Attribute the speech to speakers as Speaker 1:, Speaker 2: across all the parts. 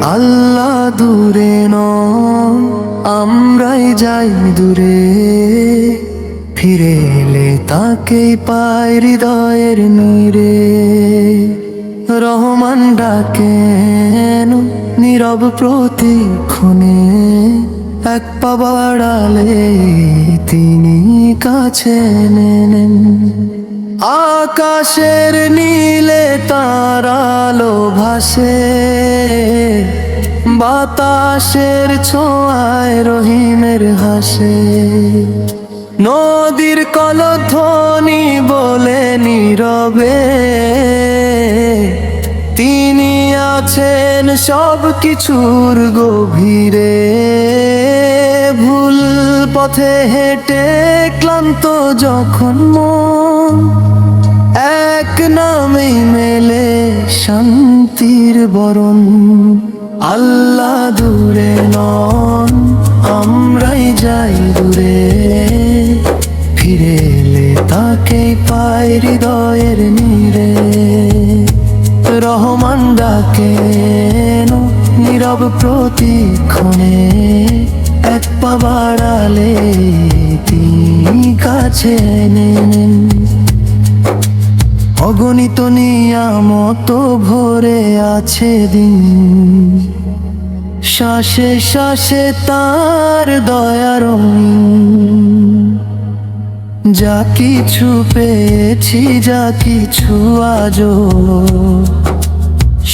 Speaker 1: আল্লাহ দূরে নন, আমরাই যাই দূরে। ফিরে এলে তাকেই পাই হৃদয়ের নীরে। রহমান ডাকেন নীরব প্রতিক্ষণে, এক পা বাড়ালে তিনি কাছে নেন। আকাশের নীলে তার আলো ভাসে, বাতাসের ছোঁয়ায় রহিমের হাসে। নদীর কলধ্বনি বলে নীরবে, তিনি আছেন সব কিছুর গভীরে। ভুল পথে হেঁটে ক্লান্ত যখন মন, এক নামেই মেলে শান্তির বরণ। আল্লাহ দূরে নন, আমরাই যাই দূরে। ফিরে এলে তাকেই পাই হৃদয়ের নীরে। রহমান ডাকেন নীরব প্রতিক্ষণে, এক পা বাড়ালে তিনি কাছে নেন। অগণিত নিয়ামত ভরে আছে দিন, শ্বাসে শ্বাসে তার দয়ার ঋণ। যা কিছু পেয়েছি, যা কিছু আজও,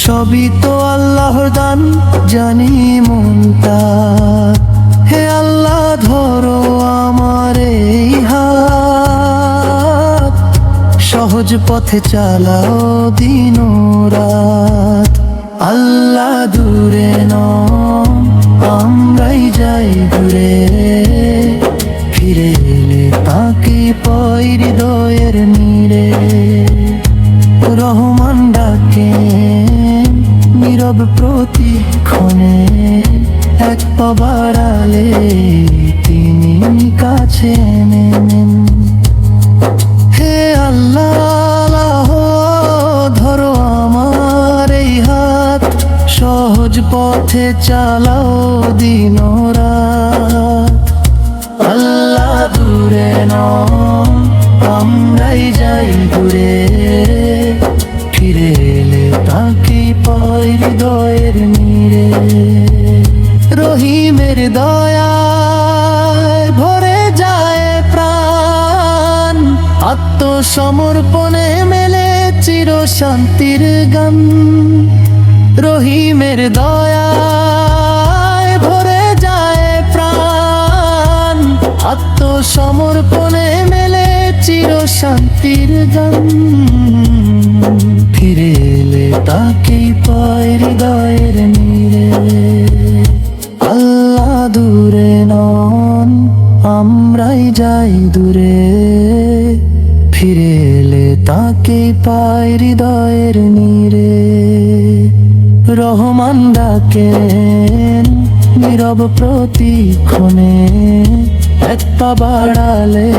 Speaker 1: সবই তো আল্লাহর দান, জানি মনটা। হে আল্লাহ ধরো আমার এই হাত, সহজ পথে চালাও দিন রাত। আল্লাহ দূরে নন, আমরাই যাই দূরে। ফিরে এলে তাকে পাই হৃদয়ের নীরে। রহমান ডাকেন নীরব প্রতিক্ষণে, এক পা বাড়ালে তিনি কাছে নেন। হে আল্লাহ ধরো আমার এই হাত, সহজ পথে চালাও দিন রাত। আল্লাহ দূরে নন, আমরাই যাই দূরে। ফিরে এলে তাকে পাই হৃদয়ের নীরে। রহিমের দয়ায় ভরে যায় প্রাণ, আত্মসমর্পণে মেলে চির শান্তির গান। রহিমের দয়ায় ভরে যায় প্রাণ, আত্মসমর্পণে মেলে চির শান্তির গান। ফিরে এলে তাকেই পাই হৃদয়ের নীরে। আল্লাহ দূরে নন, আমরাই যাই দূরে। ফিরে এলে তাকেই পাই হৃদয়ের নীরে। রহমান ডাকেন নীরব প্রতিক্ষণে, এক পা বাড়ালে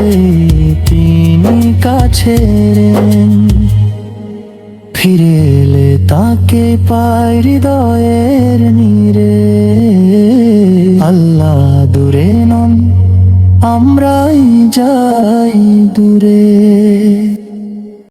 Speaker 1: তিনি কাছে নেন। ফিরে এলে তাকে পাই হৃদয়ের নীরে। আল্লাহ দূরে নন, আমরাই যাই দূরে।